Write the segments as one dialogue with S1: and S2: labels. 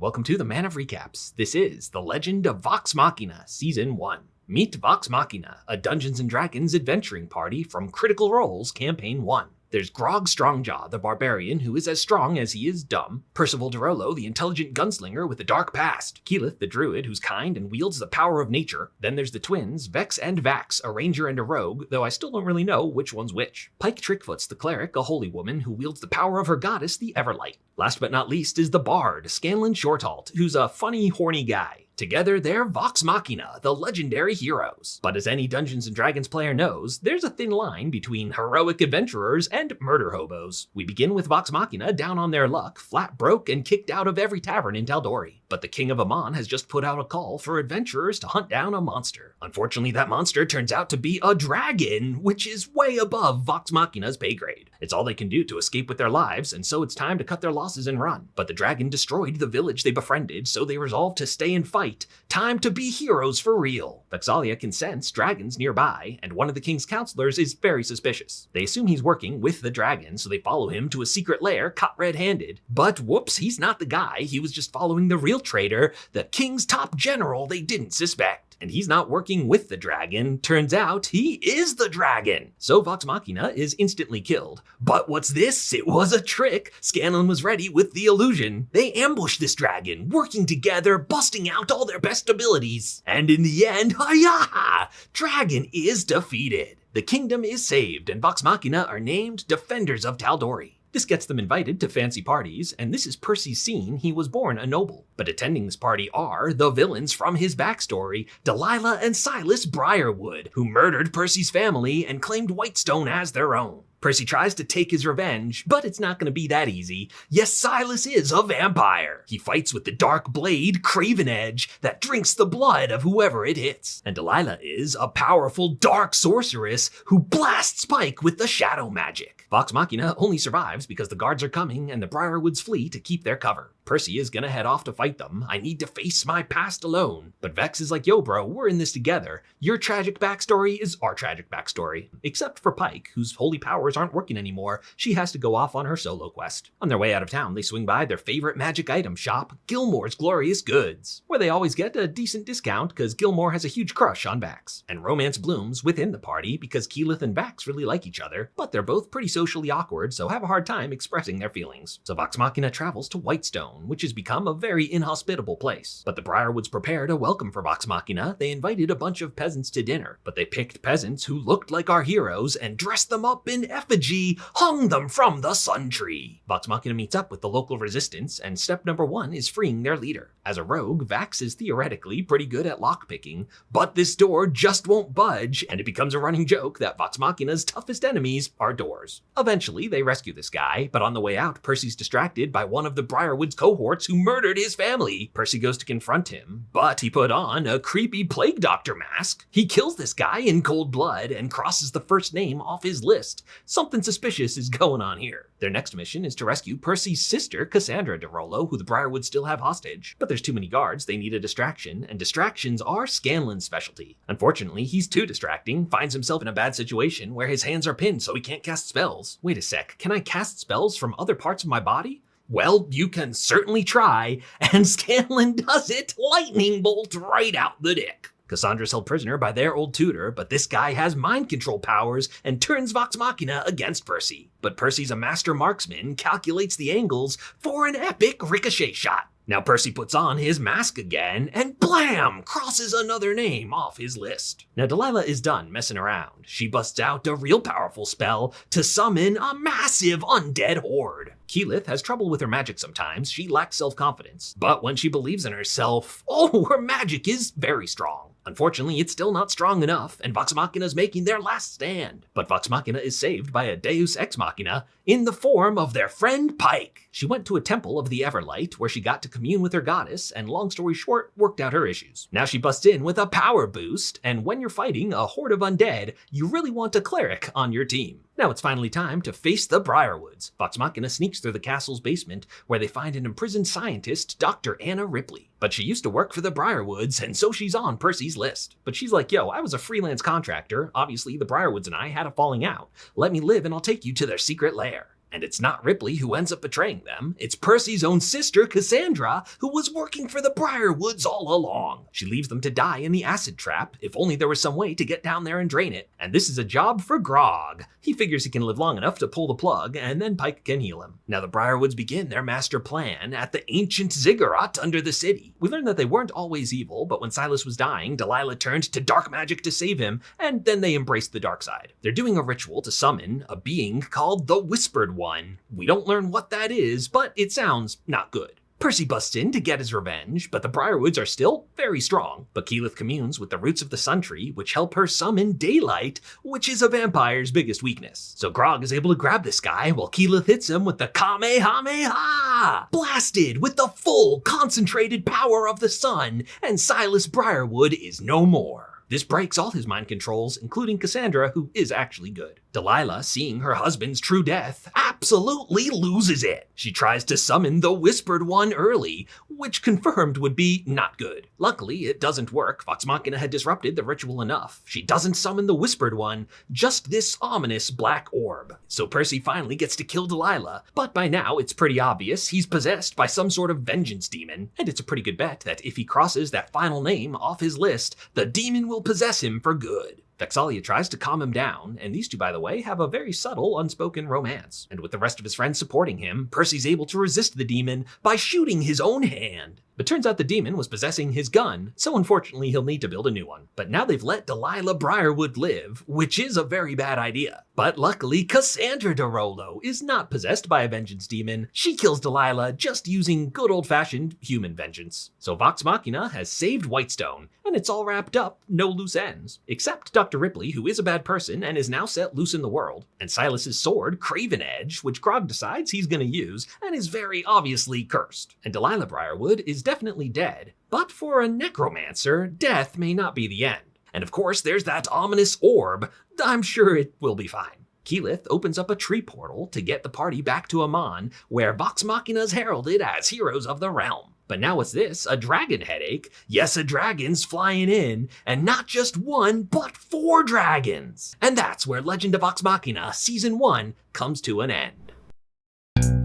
S1: welcome to the Man of Recaps. This is The Legend of Vox Machina, Season 1. Meet Vox Machina, a Dungeons & Dragons adventuring party from Critical Role's Campaign 1. There's Grog Strongjaw, the barbarian who is as strong as he is dumb, Percival Derolo, the intelligent gunslinger with a dark past, Keyleth, the druid who's kind and wields the power of nature. Then there's the twins, Vex and Vax, a ranger and a rogue, though I still don't really know which one's which. Pike Trickfoot's the cleric, a holy woman who wields the power of her goddess, the Everlight. Last but not least is the bard, Scanlan Shorthalt, who's a funny, horny guy. Together, they're Vox Machina, the legendary heroes. But as any Dungeons & Dragons player knows, there's a thin line between heroic adventurers and murder hobos. We begin with Vox Machina down on their luck, flat broke and kicked out of every tavern in Tal'Dorei. But the King of Amon has just put out a call for adventurers to hunt down a monster. Unfortunately, that monster turns out to be a dragon, which is way above Vox Machina's pay grade. It's all they can do to escape with their lives, and so it's time to cut their losses and run. But the dragon destroyed the village they befriended, so they resolve to stay and fight. Time to be heroes for real. Vex'ahlia can sense dragons nearby, and one of the king's counselors is very suspicious. They assume he's working with the dragon, so they follow him to a secret lair caught red-handed. But whoops, he's not the guy. He was just following the real traitor, the king's top general they didn't suspect. And he's not working with the dragon. Turns out he is the dragon. So Vox Machina is instantly killed. But what's this? It was a trick. Scanlan was ready with the illusion. They ambushed this dragon, working together, busting out all their best abilities. And in the end, hi-ya! Dragon is defeated. The kingdom is saved, and Vox Machina are named Defenders of Tal'Dorei. This gets them invited to fancy parties, and this is Percy's scene. He was born a noble. But attending this party are the villains from his backstory, Delilah and Sylas Briarwood, who murdered Percy's family and claimed Whitestone as their own. Percy tries to take his revenge, but it's not going to be that easy. Yes, Sylas is a vampire. He fights with the dark blade, Craven Edge, that drinks the blood of whoever it hits. And Delilah is a powerful dark sorceress who blasts Pike with the shadow magic. Vox Machina only survives because the guards are coming and the Briarwoods flee to keep their cover. Percy is gonna head off to fight them. I need to face my past alone. But Vex is like, yo bro, we're in this together. Your tragic backstory is our tragic backstory. Except for Pike, whose holy powers aren't working anymore. She has to go off on her solo quest. On their way out of town, they swing by their favorite magic item shop, Gilmore's Glorious Goods, where they always get a decent discount because Gilmore has a huge crush on Vax. And romance blooms within the party because Keyleth and Vax really like each other, but they're both pretty socially awkward, so have a hard time expressing their feelings. So Vox Machina travels to Whitestone, which has become a very inhospitable place. But the Briarwoods prepared a welcome for Vox Machina. They invited a bunch of peasants to dinner, but they picked peasants who looked like our heroes and dressed them up in effigy, hung them from the sun tree. Vox Machina meets up with the local resistance, and step number 1 is freeing their leader. As a rogue, Vax is theoretically pretty good at lockpicking, but this door just won't budge, and it becomes a running joke that Vox Machina's toughest enemies are doors. Eventually, they rescue this guy, but on the way out, Percy's distracted by one of the Briarwoods' cohorts who murdered his family. Percy goes to confront him, but he put on a creepy plague doctor mask. He kills this guy in cold blood and crosses the first name off his list. Something suspicious is going on here. Their next mission is to rescue Percy's sister, Cassandra Derolo, who the Briarwoods still have hostage. But there's too many guards, they need a distraction, and distractions are Scanlan's specialty. Unfortunately, he's too distracting, finds himself in a bad situation where his hands are pinned so he can't cast spells. Wait a sec, can I cast spells from other parts of my body? Well, you can certainly try, and Scanlan does it, lightning bolt right out the dick. Cassandra's held prisoner by their old tutor, but this guy has mind control powers and turns Vox Machina against Percy. But Percy's a master marksman, calculates the angles for an epic ricochet shot. Now Percy puts on his mask again, and blam! Crosses another name off his list. Now Delilah is done messing around. She busts out a real powerful spell to summon a massive undead horde. Keyleth has trouble with her magic sometimes. She lacks self-confidence. But when she believes in herself, her magic is very strong. Unfortunately, it's still not strong enough, and Vox Machina is making their last stand. But Vox Machina is saved by a Deus Ex Machina in the form of their friend Pike. She went to a temple of the Everlight where she got to commune with her goddess, and long story short, worked out her issues. Now she busts in with a power boost, and when you're fighting a horde of undead, you really want a cleric on your team. Now it's finally time to face the Briarwoods. Vox Machina sneaks through the castle's basement where they find an imprisoned scientist, Dr. Anna Ripley. But she used to work for the Briarwoods, and so she's on Percy's list. But she's like, yo, I was a freelance contractor. Obviously, the Briarwoods and I had a falling out. Let me live and I'll take you to their secret lair. And it's not Ripley who ends up betraying them, it's Percy's own sister, Cassandra, who was working for the Briarwoods all along. She leaves them to die in the acid trap, if only there was some way to get down there and drain it. And this is a job for Grog. He figures he can live long enough to pull the plug, and then Pike can heal him. Now the Briarwoods begin their master plan at the ancient ziggurat under the city. We learn that they weren't always evil, but when Sylas was dying, Delilah turned to dark magic to save him, and then they embraced the dark side. They're doing a ritual to summon a being called the Whispered One. We don't learn what that is, but it sounds not good. Percy busts in to get his revenge, but the Briarwoods are still very strong. But Keyleth communes with the roots of the Sun Tree, which help her summon daylight, which is a vampire's biggest weakness. So Grog is able to grab this guy while Keyleth hits him with the Kamehameha! Blasted with the full concentrated power of the sun, and Sylas Briarwood is no more. This breaks all his mind controls, including Cassandra, who is actually good. Delilah, seeing her husband's true death, absolutely loses it. She tries to summon the Whispered One early, which confirmed would be not good. Luckily, it doesn't work. Vox Machina had disrupted the ritual enough. She doesn't summon the Whispered One, just this ominous black orb. So Percy finally gets to kill Delilah, but by now it's pretty obvious he's possessed by some sort of vengeance demon, and it's a pretty good bet that if he crosses that final name off his list, the demon will possess him for good. Vex'ahlia tries to calm him down, and these two, by the way, have a very subtle, unspoken romance. And with the rest of his friends supporting him, Percy's able to resist the demon by shooting his own hand. But turns out the demon was possessing his gun, so unfortunately he'll need to build a new one. But now they've let Delilah Briarwood live, which is a very bad idea. But luckily, Cassandra DeRollo is not possessed by a vengeance demon. She kills Delilah just using good old-fashioned human vengeance. So Vox Machina has saved Whitestone, and it's all wrapped up, no loose ends. Except Dr. Ripley, who is a bad person and is now set loose in the world, and Silas's sword, Craven Edge, which Grog decides he's gonna use, and is very obviously cursed. And Delilah Briarwood is definitely dead, but for a necromancer, death may not be the end. And of course, there's that ominous orb. I'm sure it will be fine. Keyleth opens up a tree portal to get the party back to Amon, where Vox Machina's heralded as heroes of the realm. But now what's this? A dragon headache? Yes, a dragon's flying in, and not just one, but 4 dragons! And that's where Legend of Vox Machina Season 1 comes to an end.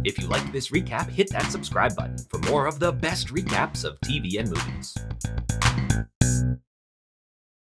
S1: If you liked this recap, hit that subscribe button for more of the best recaps of TV and movies.